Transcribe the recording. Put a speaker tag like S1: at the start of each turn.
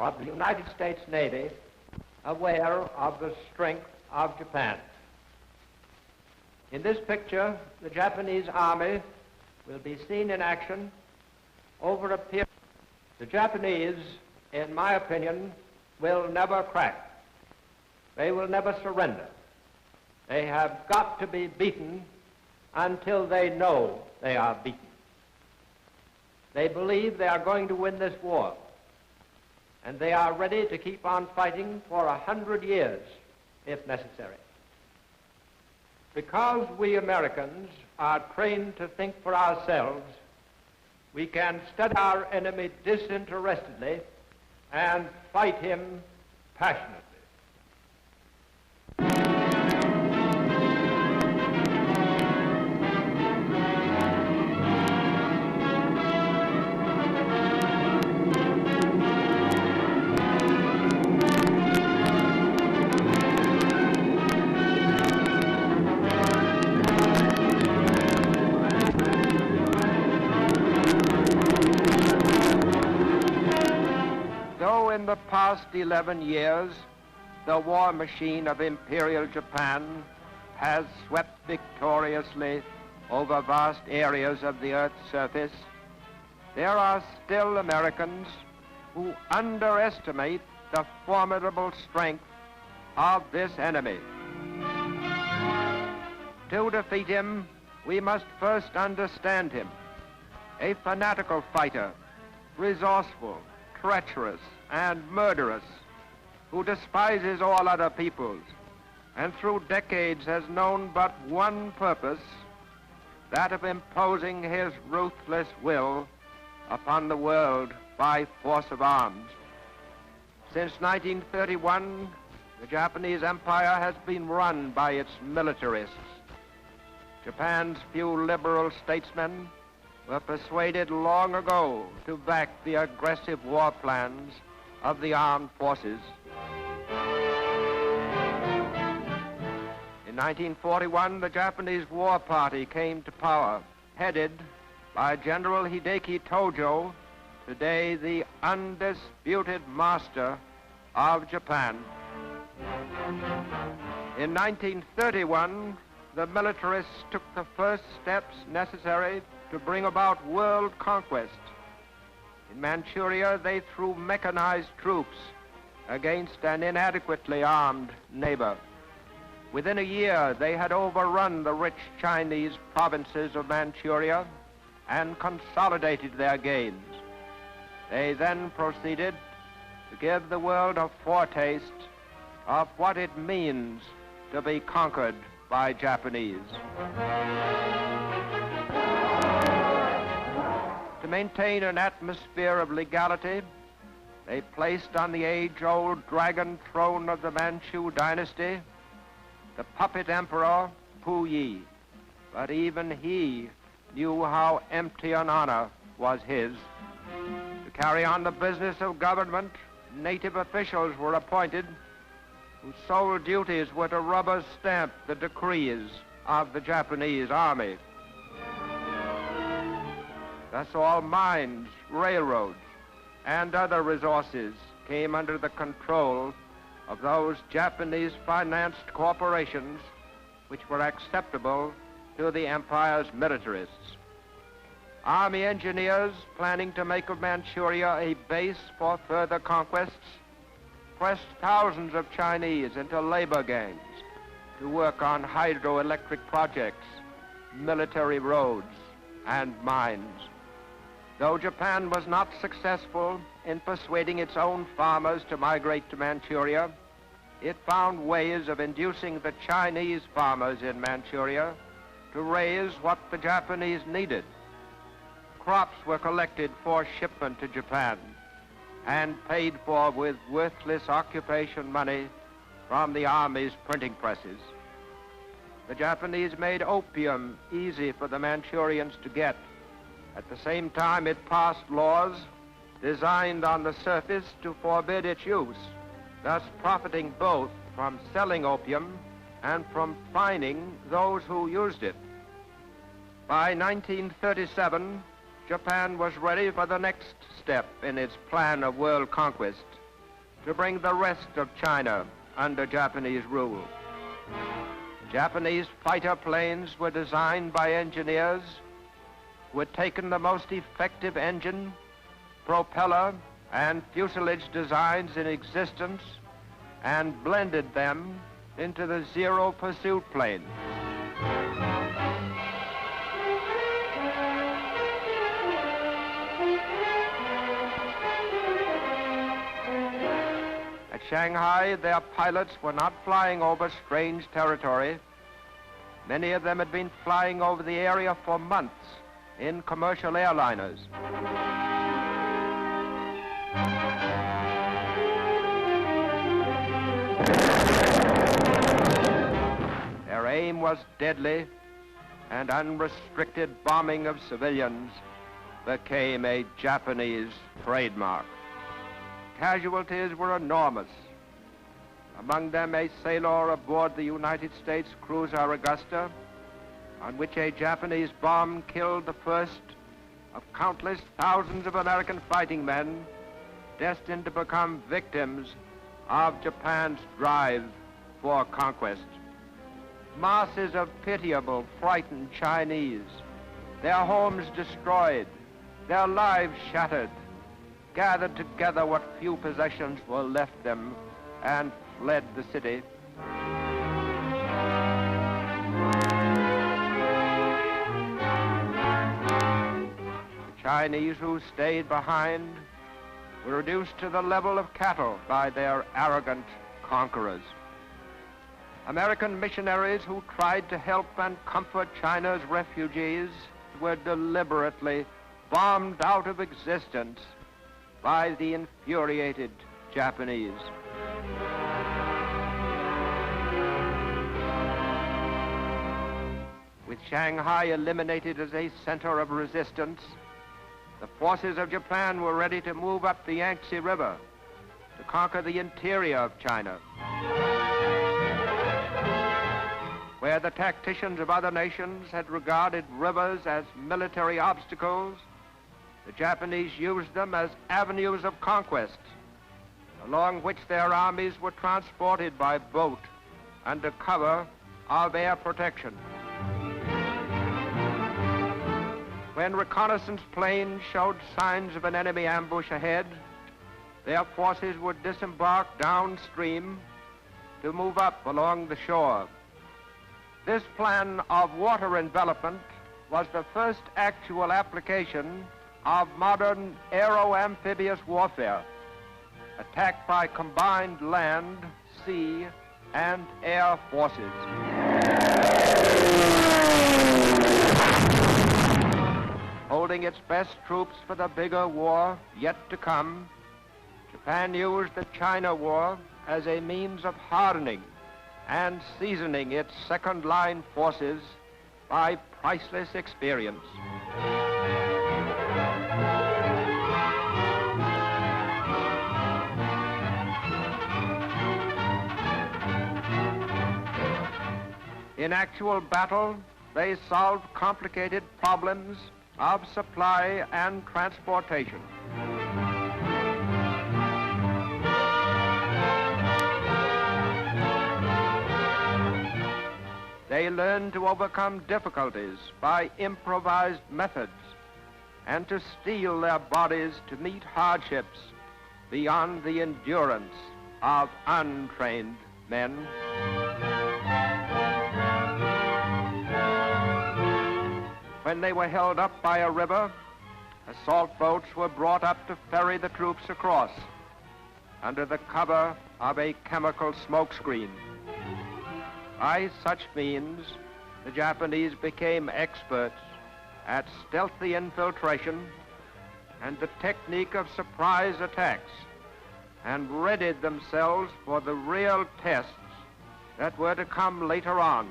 S1: of the United States Navy aware of the strength of Japan. In this picture, the Japanese Army will be seen in action over a period. The Japanese, in my opinion, will never crack. They will never surrender. They have got to be beaten until they know they are beaten. They believe they are going to win this war, and they are ready to keep on fighting for 100 years, if necessary. Because we Americans are trained to think for ourselves, we can study our enemy disinterestedly and fight him passionately. In the past 11 years, the war machine of Imperial Japan has swept victoriously over vast areas of the Earth's surface. There are still Americans who underestimate the formidable strength of this enemy. To defeat him, we must first understand him. A fanatical fighter, resourceful, treacherous, and murderous, who despises all other peoples, and through decades has known but one purpose, that of imposing his ruthless will upon the world by force of arms. Since 1931, the Japanese Empire has been run by its militarists. Japan's few liberal statesmen were persuaded long ago to back the aggressive war plans of the armed forces. In 1941, the Japanese War Party came to power, headed by General Hideki Tojo, today the undisputed master of Japan. In 1931, the militarists took the first steps necessary to bring about world conquest. In Manchuria, they threw mechanized troops against an inadequately armed neighbor. Within a year, they had overrun the rich Chinese provinces of Manchuria and consolidated their gains. They then proceeded to give the world a foretaste of what it means to be conquered by Japanese. To maintain an atmosphere of legality, they placed on the age-old dragon throne of the Manchu dynasty the puppet emperor Puyi. But even he knew how empty an honor was his. To carry on the business of government, native officials were appointed whose sole duties were to rubber stamp the decrees of the Japanese army. Thus all mines, railroads, and other resources came under the control of those Japanese-financed corporations which were acceptable to the empire's militarists. Army engineers planning to make of Manchuria a base for further conquests pressed thousands of Chinese into labor gangs to work on hydroelectric projects, military roads, and mines. Though Japan was not successful in persuading its own farmers to migrate to Manchuria, it found ways of inducing the Chinese farmers in Manchuria to raise what the Japanese needed. Crops were collected for shipment to Japan and paid for with worthless occupation money from the army's printing presses. The Japanese made opium easy for the Manchurians to get. At the same time, it passed laws designed on the surface to forbid its use, thus profiting both from selling opium and from fining those who used it. By 1937, Japan was ready for the next step in its plan of world conquest. to bring the rest of China under Japanese rule. Japanese fighter planes were designed by engineers who had taken the most effective engine, propeller, and fuselage designs in existence and blended them into the Zero Pursuit plane. At Shanghai, their pilots were not flying over strange territory. Many of them had been flying over the area for months in commercial airliners. Their aim was deadly, and unrestricted bombing of civilians became a Japanese trademark. Casualties were enormous. Among them, a sailor aboard the United States cruiser Augusta, on which a Japanese bomb killed the first of countless thousands of American fighting men destined to become victims of Japan's drive for conquest. Masses of pitiable, frightened Chinese, their homes destroyed, their lives shattered, gathered together what few possessions were left them and fled the city. The Chinese who stayed behind were reduced to the level of cattle by their arrogant conquerors. American missionaries who tried to help and comfort China's refugees were deliberately bombed out of existence by the infuriated Japanese. With Shanghai eliminated as a center of resistance, the forces of Japan were ready to move up the Yangtze River to conquer the interior of China, where the tacticians of other nations had regarded rivers as military obstacles. The Japanese used them as avenues of conquest, along which their armies were transported by boat under cover of air protection. When reconnaissance planes showed signs of an enemy ambush ahead, their forces would disembark downstream to move up along the shore. This plan of water envelopment was the first actual application of modern aero-amphibious warfare, attack by combined land, sea, and air forces. Holding its best troops for the bigger war yet to come, Japan used the China War as a means of hardening and seasoning its second-line forces by priceless experience. In actual battle, they solved complicated problems of supply and transportation. They learned to overcome difficulties by improvised methods and to steel their bodies to meet hardships beyond the endurance of untrained men. When they were held up by a river, assault boats were brought up to ferry the troops across under the cover of a chemical smokescreen. By such means, the Japanese became experts at stealthy infiltration and the technique of surprise attacks, and readied themselves for the real tests that were to come later on.